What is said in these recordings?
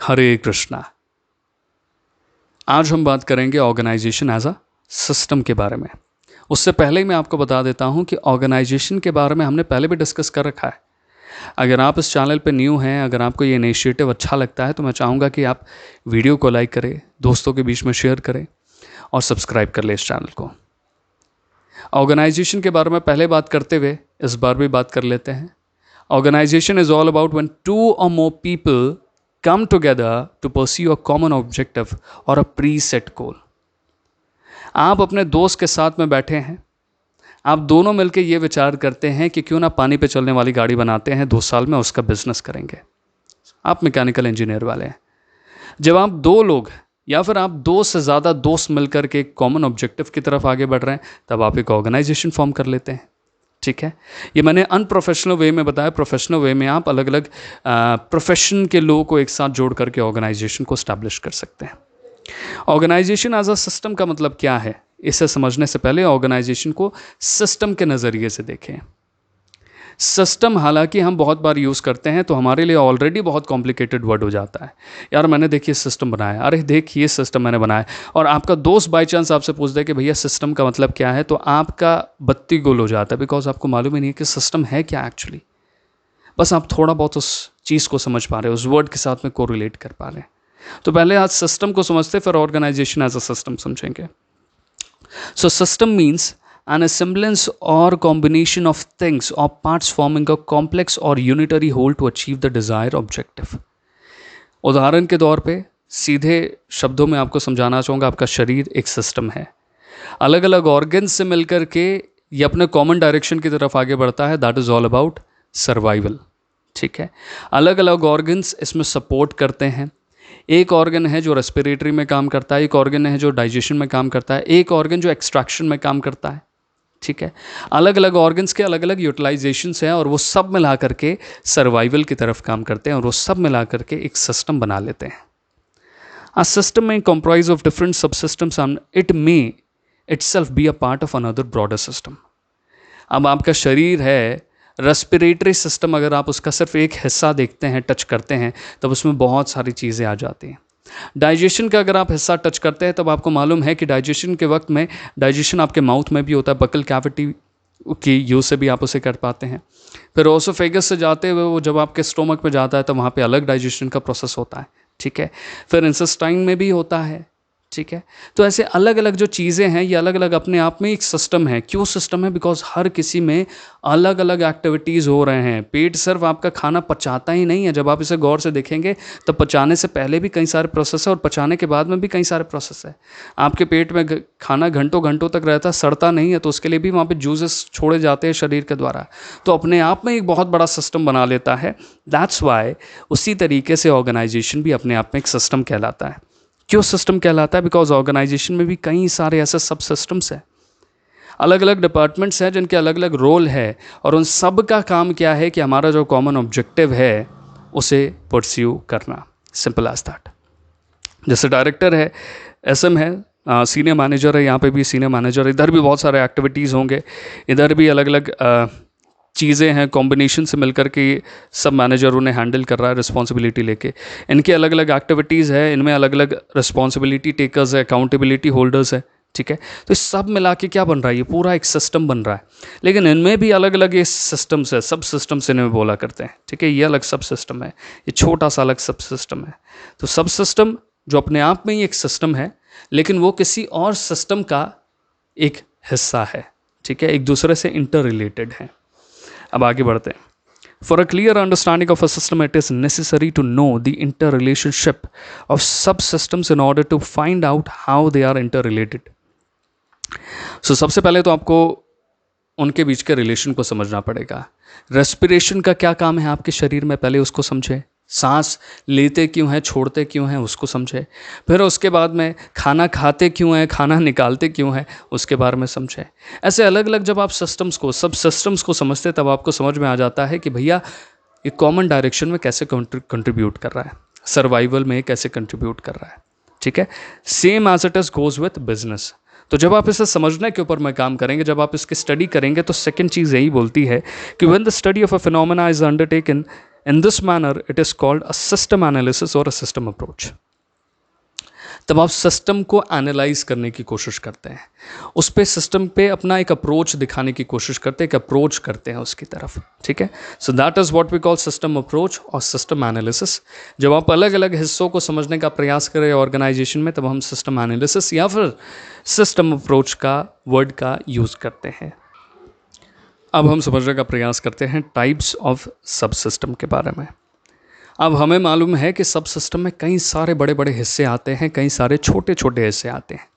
हरे कृष्णा। आज हम बात करेंगे ऑर्गेनाइजेशन एज अ सिस्टम के बारे में। उससे पहले ही मैं आपको बता देता हूं कि ऑर्गेनाइजेशन के बारे में हमने पहले भी डिस्कस कर रखा है। अगर आप इस चैनल पे न्यू हैं, अगर आपको ये इनिशिएटिव अच्छा लगता है तो मैं चाहूँगा कि आप वीडियो को लाइक करें, दोस्तों के बीच में शेयर करें और सब्सक्राइब कर लें इस चैनल को। ऑर्गेनाइजेशन के बारे में पहले बात करते हुए इस बार भी बात कर लेते हैं। Organization is all about when two or more people come together to pursue a common objective or a preset goal। आप अपने दोस्त के साथ में बैठे हैं, आप दोनों मिलकर ये विचार करते हैं कि क्यों ना पानी पे चलने वाली गाड़ी बनाते हैं, 2 साल में उसका बिजनेस करेंगे। आप मैकेनिकल इंजीनियर वाले हैं। जब आप दो लोग या फिर आप 2 से ज़्यादा दोस्त मिलकर के एक कॉमन ऑब्जेक्टिव की तरफ आगे बढ़ रहे हैं, तब आप एक ऑर्गेनाइजेशन फॉर्म कर लेते हैं। ठीक है, ये मैंने अनप्रोफेशनल वे में बताया। प्रोफेशनल वे में आप अलग अलग प्रोफेशन के लोगों को एक साथ जोड़ करके ऑर्गेनाइजेशन को स्टैब्लिश कर सकते हैं। ऑर्गेनाइजेशन एज अ सिस्टम का मतलब क्या है, इसे समझने से पहले ऑर्गेनाइजेशन को सिस्टम के नज़रिए से देखें। सिस्टम हालांकि हम बहुत बार यूज़ करते हैं तो हमारे लिए ऑलरेडी बहुत कॉम्प्लिकेटेड वर्ड हो जाता है। यार मैंने देखिए सिस्टम बनाया, अरे देख ये सिस्टम मैंने बनाया, और आपका दोस्त बाई चांस आपसे पूछ दे कि भैया सिस्टम का मतलब क्या है, तो आपका बत्ती गुल हो जाता है, बिकॉज आपको मालूम ही नहीं है कि सिस्टम है क्या एक्चुअली। बस आप थोड़ा बहुत उस चीज़ को समझ पा रहे हो, उस वर्ड के साथ में कोरिलेट कर पा रहे हैं। तो पहले आज सिस्टम को समझते फिर ऑर्गेनाइजेशन एज अ सिस्टम समझेंगे। So system means an assemblance or combination of things or parts forming a complex or unitary whole to achieve the desired objective। उदाहरण के तौर पे सीधे शब्दों में आपको समझाना चाहूँगा, आपका शरीर एक सिस्टम है। अलग अलग ऑर्गन्स से मिलकर के ये अपने कॉमन डायरेक्शन की तरफ आगे बढ़ता है। That is all about survival. ठीक है, अलग अलग ऑर्गन्स इसमें सपोर्ट करते हैं। एक ऑर्गन है जो रेस्पिरेटरी में काम करता है, एक ऑर्गन है जो डाइजेशन में काम करता है, एक ऑर्गन जो एक्सट्रैक्शन में काम करता है। ठीक है, अलग अलग ऑर्गन्स के अलग अलग यूटिलाइजेशंस हैं और वो सब मिला करके सर्वाइवल की तरफ काम करते हैं और वो सब मिला करके एक सिस्टम बना लेते हैं। A system may comprise of different subsystems and it may itself be a part of another broader system। अब आपका शरीर है, रेस्पिरेटरी सिस्टम अगर आप उसका सिर्फ एक हिस्सा देखते हैं, टच करते हैं, तब उसमें बहुत सारी चीज़ें आ जाती हैं। डाइजेशन का अगर आप हिस्सा टच करते हैं तब आपको मालूम है कि डाइजेशन के वक्त में डाइजेशन आपके माउथ में भी होता है, बकल कैविटी की यूज़ से भी आप उसे कर पाते हैं। फिर ओसोफेगस से जाते हुए वो जब आपके स्टोमक में जाता है तो वहाँ पे अलग डाइजेशन का प्रोसेस होता है। ठीक है, फिर इंटेस्टाइन में भी होता है। ठीक है, तो ऐसे अलग अलग जो चीज़ें हैं ये अलग अलग अपने आप में एक सिस्टम है। क्यों सिस्टम है? बिकॉज हर किसी में अलग अलग एक्टिविटीज़ हो रहे हैं। पेट सिर्फ आपका खाना पचाता ही नहीं है। जब आप इसे गौर से देखेंगे तब पचाने से पहले भी कई सारे प्रोसेस है और पचाने के बाद में भी कई सारे प्रोसेस है। आपके पेट में खाना घंटों घंटों तक रहता है, सड़ता नहीं है, तो उसके लिए भी वहाँ पे जूसेस छोड़े जाते हैं शरीर के द्वारा। तो अपने आप में एक बहुत बड़ा सिस्टम बना लेता है। दैट्स वाई उसी तरीके से ऑर्गेनाइजेशन भी अपने आप में एक सिस्टम कहलाता है। क्यों सिस्टम कहलाता है? बिकॉज ऑर्गेनाइजेशन में भी कई सारे ऐसे सब सिस्टम्स हैं, अलग अलग डिपार्टमेंट्स हैं जिनके अलग अलग रोल है, और उन सब का काम क्या है कि हमारा जो कॉमन ऑब्जेक्टिव है उसे परस्यू करना। Simple as that. जैसे डायरेक्टर है, एसएम है, सीनियर मैनेजर है, यहाँ पे भी सीनियर मैनेजर, इधर भी बहुत सारे एक्टिविटीज़ होंगे, इधर भी अलग अलग चीज़ें हैं, कॉम्बिनेशन से मिलकर के सब मैनेजर उन्हें हैंडल कर रहा है रिस्पॉन्सिबिलिटी लेके। इनकी अलग अलग एक्टिविटीज़ है, इनमें अलग अलग रिस्पॉन्सिबिलिटी टेकर्स है, अकाउंटेबिलिटी होल्डर्स है। ठीक है, तो इस सब मिला के क्या बन रहा है? ये पूरा एक सिस्टम बन रहा है। लेकिन इनमें भी अलग अलग ये सिस्टम्स है, सब सिस्टम्स इन्हें बोला करते हैं। ठीक है, ये अलग सब सिस्टम है, ये छोटा सा अलग सब सिस्टम है। तो सब सिस्टम जो अपने आप में ही एक सिस्टम है, लेकिन वो किसी और सिस्टम का एक हिस्सा है। ठीक है, एक दूसरे से इंटर रिलेटेड है। अब आगे बढ़ते हैं। For a clear understanding of a system, it is necessary to know the interrelationship of subsystems in order to find out how they are interrelated। So सबसे पहले तो आपको उनके बीच के रिलेशन को समझना पड़ेगा। रेस्पिरेशन का क्या काम है आपके शरीर में, पहले उसको समझे। सांस लेते क्यों हैं, छोड़ते क्यों हैं, उसको समझे। फिर उसके बाद में खाना खाते क्यों हैं, खाना निकालते क्यों हैं, उसके बारे में समझे। ऐसे अलग अलग जब आप सिस्टम्स को, सब सिस्टम्स को समझते तब आपको समझ में आ जाता है कि भैया ये कॉमन डायरेक्शन में कैसे कंट्रीब्यूट कर रहा है, सर्वाइवल में कैसे कंट्रीब्यूट कर रहा है। ठीक है, same as it is goes with business. तो जब आप इसे समझने के ऊपर में काम करेंगे, जब आप इसकी स्टडी करेंगे, तो सेकंड चीज़ यही बोलती है कि when the study of a phenomena is undertaken In this manner, it is called a system analysis or a system approach. तब आप सिस्टम को एनालाइज करने की कोशिश करते हैं, उस पे सिस्टम पे अपना एक अप्रोच दिखाने की कोशिश करते हैं, एक अप्रोच करते हैं उसकी तरफ, ठीक है. So that is what we call system approach और सिस्टम एनालिसिस. जब आप अलग अलग हिस्सों को समझने का प्रयास करें ऑर्गेनाइजेशन में, तब हम सिस्टम एनालिसिस या फिर सिस्टम अप्रोच का वर्ड का यूज़ करते हैं. अब हम समझने का प्रयास करते हैं टाइप्स ऑफ सब सिस्टम के बारे में. अब हमें मालूम है कि सब सिस्टम में कई सारे बड़े बड़े हिस्से आते हैं, कई सारे छोटे छोटे हिस्से आते हैं.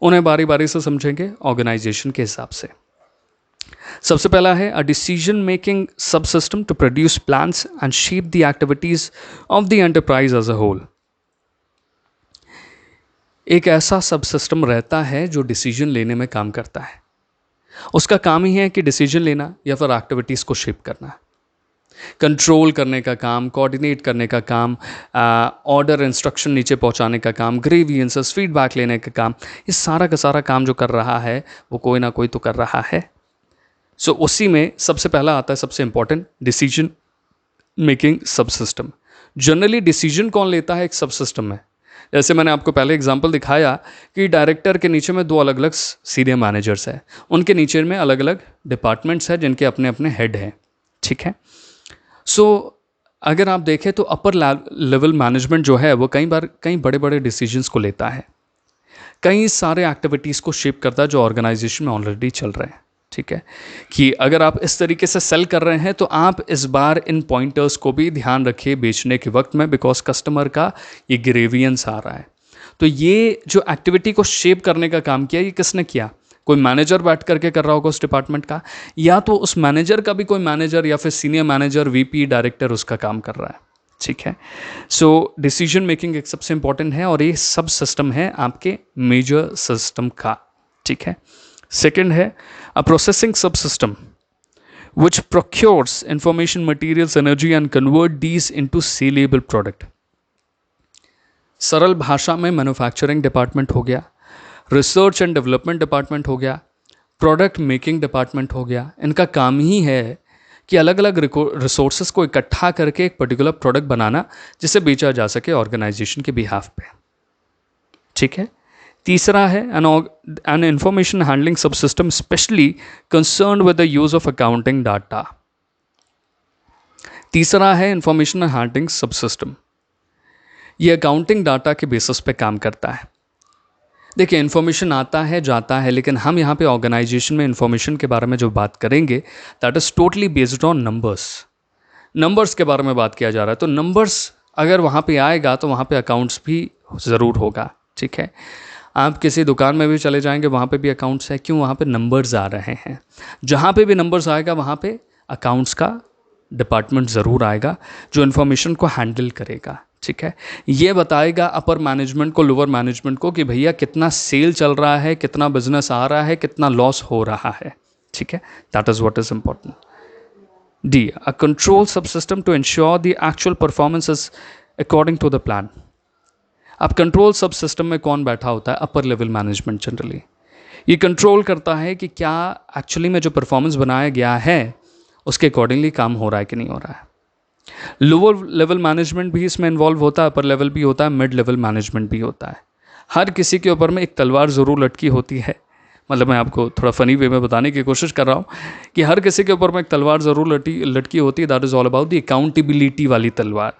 उन्हें बारी बारी से समझेंगे ऑर्गेनाइजेशन के हिसाब से. सबसे पहला है a decision making sub system to produce plans and shape the activities of the enterprise as a whole. एक ऐसा सब सिस्टम रहता है जो डिसीजन लेने में काम करता है. उसका काम ही है कि डिसीजन लेना या फिर एक्टिविटीज़ को शेप करना, कंट्रोल करने का काम, कोऑर्डिनेट करने का काम, ऑर्डर इंस्ट्रक्शन नीचे पहुंचाने का काम, ग्रीवियंसेस फीडबैक लेने का काम. ये सारा का सारा काम जो कर रहा है वो कोई ना कोई तो कर रहा है. सो उसी में सबसे पहला आता है सबसे important decision making sub system. Generally decision कौन लेता है एक सब सिस्टम में? जैसे मैंने आपको पहले एग्जांपल दिखाया कि डायरेक्टर के नीचे में 2 अलग अलग सीनियर मैनेजर्स हैं, उनके नीचे में अलग अलग डिपार्टमेंट्स हैं जिनके अपने अपने हेड हैं, ठीक है. सो अगर आप देखें तो अपर लेवल मैनेजमेंट जो है वो कई बार कई बड़े बड़े डिसीजंस को लेता है, कई सारे एक्टिविटीज़ को शेप करता है जो ऑर्गेनाइजेशन में ऑलरेडी चल रहे हैं, ठीक है. कि अगर आप इस तरीके से सेल कर रहे हैं तो आप इस बार इन पॉइंटर्स को भी ध्यान रखिए बेचने के वक्त में, बिकॉज कस्टमर का ये ग्रेवियंस आ रहा है. तो ये जो एक्टिविटी को शेप करने का काम किया ये किसने किया? कोई मैनेजर बैठ करके कर रहा होगा उस डिपार्टमेंट का, या तो उस मैनेजर का भी कोई मैनेजर या फिर सीनियर मैनेजर, वीपी, डायरेक्टर उसका काम कर रहा है, ठीक है. सो डिसीजन मेकिंग एक सबसे इंपॉर्टेंट है और ये सब सिस्टम है आपके मेजर सिस्टम का, ठीक है. सेकेंड है a processing sub system which procures information, materials, energy and convert these into saleable product. सरल भाषा में मैन्युफैक्चरिंग डिपार्टमेंट हो गया, रिसर्च एंड डेवलपमेंट डिपार्टमेंट हो गया, प्रोडक्ट मेकिंग डिपार्टमेंट हो गया. इनका काम ही है कि अलग अलग रिसोर्सेज को इकट्ठा करके एक पर्टिकुलर प्रोडक्ट बनाना जिसे बेचा जा सके ऑर्गेनाइजेशन के बिहाफ पे, ठीक है. तीसरा है एन इंफॉर्मेशन हैंडलिंग सब system specially concerned with the use of accounting data. तीसरा है इंफॉर्मेशन हैंडलिंग सब सिस्टम, ये अकाउंटिंग डाटा के बेसिस पे काम करता है. देखिए इन्फॉर्मेशन आता है जाता है, लेकिन हम यहाँ पे ऑर्गेनाइजेशन में इन्फॉर्मेशन के बारे में जो बात करेंगे that is totally based on numbers के बारे में बात किया जा रहा है. तो नंबर्स अगर वहाँ पे आएगा तो वहाँ पे अकाउंट्स भी ज़रूर होगा, ठीक है. आप किसी दुकान में भी चले जाएंगे वहाँ पे भी अकाउंट्स है, क्यों? वहाँ पे नंबर्स आ रहे हैं. जहाँ पे भी नंबर्स आएगा वहाँ पे अकाउंट्स का डिपार्टमेंट ज़रूर आएगा जो इन्फॉर्मेशन को हैंडल करेगा, ठीक है. ये बताएगा अपर मैनेजमेंट को, लोअर मैनेजमेंट को कि भैया कितना सेल चल रहा है, कितना बिजनेस आ रहा है, कितना लॉस हो रहा है, ठीक है. That is what is important. D a control sub system to ensure the actual performance is according to the plan. अब कंट्रोल सब सिस्टम में कौन बैठा होता है? Upper level management. जनरली ये कंट्रोल करता है कि क्या एक्चुअली में जो परफॉर्मेंस बनाया गया है उसके अकॉर्डिंगली काम हो रहा है कि नहीं हो रहा है. लोअर लेवल मैनेजमेंट भी इसमें इन्वॉल्व होता है, अपर लेवल भी होता है, मिड लेवल मैनेजमेंट भी होता है. हर किसी के ऊपर में एक तलवार ज़रूर लटकी होती है. मतलब मैं आपको थोड़ा फनी वे में बताने की कोशिश कर रहा हूँ कि हर किसी के ऊपर में एक तलवार ज़रूर लटकी होती है. That is all about the accountability वाली तलवार.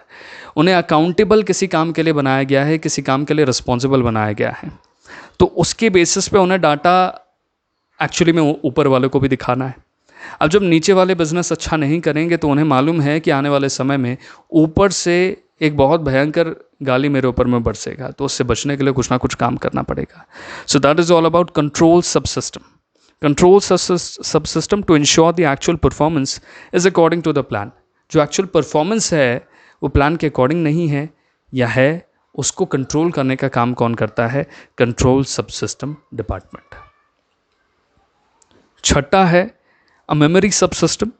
उन्हें अकाउंटेबल किसी काम के लिए बनाया गया है, किसी काम के लिए रिस्पॉन्सिबल बनाया गया है, तो उसके बेसिस पे उन्हें डाटा एक्चुअली में ऊपर वालों को भी दिखाना है. अब जब नीचे वाले बिजनेस अच्छा नहीं करेंगे तो उन्हें मालूम है कि आने वाले समय में ऊपर से एक बहुत भयंकर गाली मेरे ऊपर में बरसेगा, तो उससे बचने के लिए कुछ ना कुछ काम करना पड़ेगा. So that is all about control sub system. Control sub system to ensure the actual performance is according to the plan. जो एक्चुअल परफॉर्मेंस है वो प्लान के अकॉर्डिंग नहीं है या है, उसको कंट्रोल करने का काम कौन करता है? Control sub system department. छठा है a memory subsystem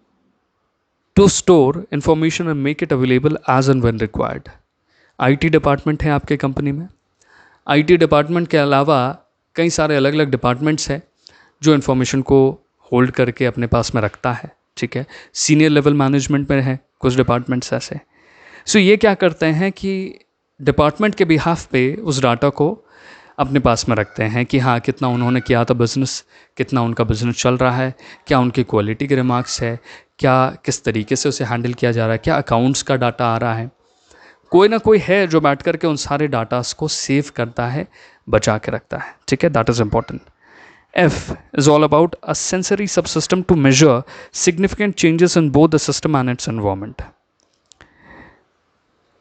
to store information and make it available as and when required. IT department है आपके कंपनी में. IT डिपार्टमेंट के अलावा कई सारे अलग अलग डिपार्टमेंट्स हैं जो इन्फॉर्मेशन को होल्ड करके अपने पास में रखता है, ठीक है. सीनियर लेवल मैनेजमेंट में है कुछ डिपार्टमेंट्स ऐसे। सो ये क्या करते हैं कि डिपार्टमेंट के बिहाफ पे उस डाटा को अपने पास में रखते हैं कि हाँ कितना उन्होंने किया था बिज़नेस, कितना उनका बिज़नेस चल रहा है, क्या उनकी क्वालिटी के रिमार्क्स है, क्या किस तरीके से उसे हैंडल किया जा रहा है, क्या अकाउंट्स का डाटा आ रहा है। कोई ना कोई है जो बैठ करके उन सारे डाटास को सेव करता है, बचा के रखता है, ठीक है, that is important. F is all about a sensory subsystem to measure significant changes in both the system and its environment.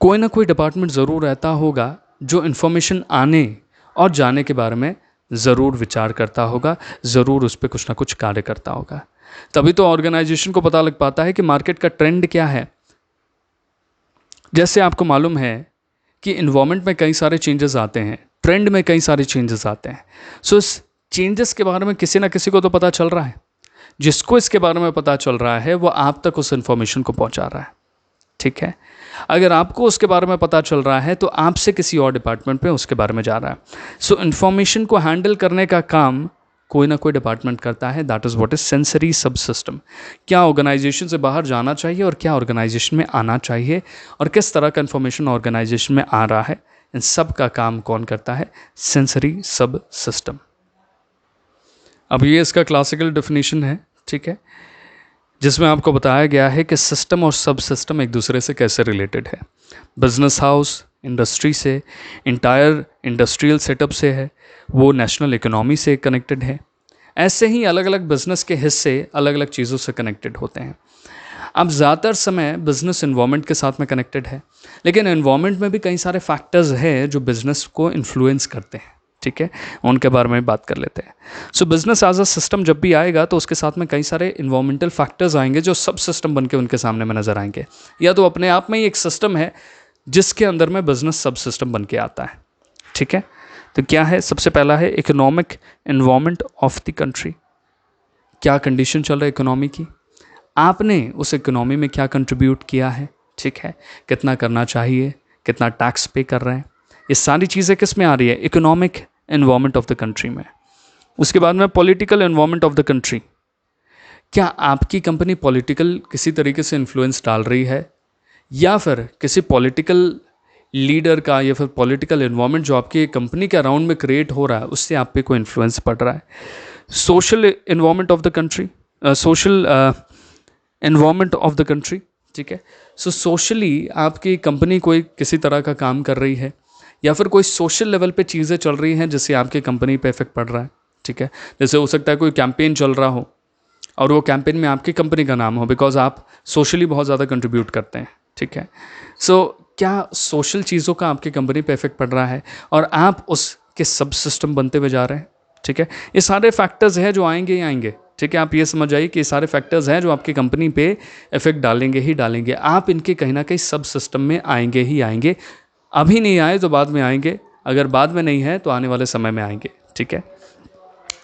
कोई ना कोई डिपार्टमेंट ज़रूर रहता होगा जो इन्फॉर्मेशन आने और जाने के बारे में ज़रूर विचार करता होगा, ज़रूर उस पर कुछ ना कुछ कार्य करता होगा। तभी तो ऑर्गेनाइजेशन को पता लग पाता है कि मार्केट का ट्रेंड क्या है। जैसे आपको मालूम है कि इन्वायरमेंट में कई सारे चेंजेस आते हैं, ट्रेंड में कई सारे चेंजेस आते हैं। सो इस चेंजेस के बारे में किसी ना किसी को तो पता चल रहा है। जिसको इसके बारे में पता चल रहा है वो आप तक उस इन्फॉर्मेशन को पहुंचा रहा है, ठीक है। अगर आपको उसके बारे में पता चल रहा है तो आपसे किसी और डिपार्टमेंट पे उसके बारे में जा रहा है। सो इन्फॉर्मेशन को हैंडल करने का काम कोई ना कोई डिपार्टमेंट करता है। That is what is sensory सब सिस्टम। क्या ऑर्गेनाइजेशन से बाहर जाना चाहिए और क्या ऑर्गेनाइजेशन में आना चाहिए, और किस तरह का इन्फॉर्मेशन ऑर्गेनाइजेशन में आ रहा है, इन सब का काम कौन करता है? सेंसरी सब सिस्टम। अब ये इसका क्लासिकल डेफिनेशन है, ठीक है, जिसमें आपको बताया गया है कि सिस्टम और सब सिस्टम एक दूसरे से कैसे रिलेटेड है। बिजनेस हाउस इंडस्ट्री से, इंटायर इंडस्ट्रियल सेटअप से है, वो नेशनल इकोनॉमी से कनेक्टेड है। ऐसे ही अलग अलग बिजनेस के हिस्से अलग अलग चीज़ों से कनेक्टेड होते हैं। अब ज़्यादातर समय बिजनेस इन्वायरमेंट के साथ में कनेक्टेड है, लेकिन इन्वायरमेंट में भी कई सारे फैक्टर्स हैं जो बिजनेस को इन्फ्लुएंस करते हैं, ठीक है, उनके बारे में बात कर लेते हैं। So business as a system जब भी आएगा तो उसके साथ में कई सारे इन्वायरमेंटल फैक्टर्स आएंगे जो सब सिस्टम बन के उनके सामने में नजर आएंगे। या तो अपने आप में ही एक सिस्टम है जिसके अंदर में बिजनेस सब सिस्टम बन के आता है, ठीक है। तो क्या है? सबसे पहला है economic environment of the country. क्या कंडीशन चल रहा है इकोनॉमी की, आपने उस इकोनॉमी में क्या कंट्रीब्यूट किया है, ठीक है, कितना करना चाहिए, कितना टैक्स पे कर रहे हैं, ये सारी चीज़ें किस में आ रही है? Economic environment of the country में। उसके बाद में political environment of the country. क्या आपकी कंपनी पॉलिटिकल किसी तरीके से इन्फ्लुएंस डाल रही है, या फिर किसी पॉलिटिकल लीडर का या फिर पॉलिटिकल एनवायरनमेंट जो आपकी कंपनी के अराउंड में क्रिएट हो रहा है उससे आप पे कोई इन्फ्लुएंस पड़ रहा है। Social environment of the country, social environment of the country, ठीक है। सो सोशली आपकी कंपनी कोई किसी तरह का काम कर रही है, या फिर कोई सोशल लेवल पे चीज़ें चल रही हैं जिससे आपके कंपनी पे इफेक्ट पड़ रहा है, ठीक है। जैसे हो सकता है कोई कैंपेन चल रहा हो और वो कैंपेन में आपकी कंपनी का नाम हो, बिकॉज आप सोशली बहुत ज़्यादा कंट्रीब्यूट करते हैं, ठीक है। सो क्या सोशल चीज़ों का आपकी कंपनी पे इफेक्ट पड़ रहा है और आप उसके सब सिस्टम बनते हुए जा रहे हैं, ठीक है। ये सारे फैक्टर्स हैं जो आएंगे ही आएंगे, ठीक है। आप ये समझ आइए कि ये सारे फैक्टर्स हैं जो आपकी कंपनी पे इफेक्ट डालेंगे ही डालेंगे। आप इनके कहीं ना कहीं सब सिस्टम में आएंगे ही आएंगे। अभी नहीं आए तो बाद में आएंगे, अगर बाद में नहीं है तो आने वाले समय में आएंगे, ठीक है।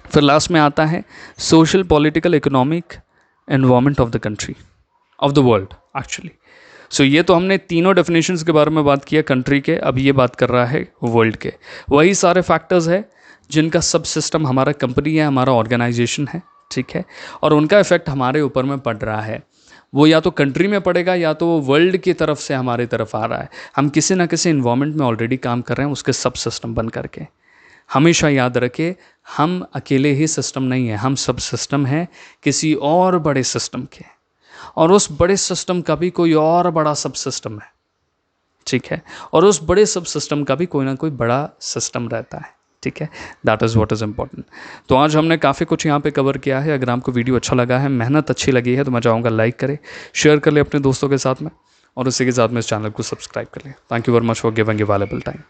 फिर लास्ट में आता है social, political, economic environment of the country, of the world actually. So ये तो हमने तीनों डेफिनेशंस के बारे में बात किया कंट्री के, अब ये बात कर रहा है वर्ल्ड के। वही सारे फैक्टर्स है जिनका सब सिस्टम हमारा कंपनी है, हमारा ऑर्गेनाइजेशन है, ठीक है, और उनका इफेक्ट हमारे ऊपर में पड़ रहा है। वो या तो कंट्री में पड़ेगा या तो वो वर्ल्ड की तरफ से हमारी तरफ आ रहा है। हम किसी ना किसी इन्वायरमेंट में ऑलरेडी काम कर रहे हैं उसके सब सिस्टम बन करके। हमेशा याद रखें, हम अकेले ही सिस्टम नहीं है, हम सब सिस्टम हैं किसी और बड़े सिस्टम के, और उस बड़े सिस्टम का भी कोई और बड़ा सब सिस्टम है, ठीक है, और उस बड़े सब सिस्टम का भी कोई ना कोई बड़ा सिस्टम रहता है, ठीक है। That is what is important. तो आज हमने काफ़ी कुछ यहाँ पे कवर किया है। अगर आपको वीडियो अच्छा लगा है, मेहनत अच्छी लगी है, तो मैं चाहूँगा लाइक करें, शेयर कर ले अपने दोस्तों के साथ में, और उसी के साथ में इस चैनल को सब्सक्राइब कर लें। Thank you very much for giving your valuable time.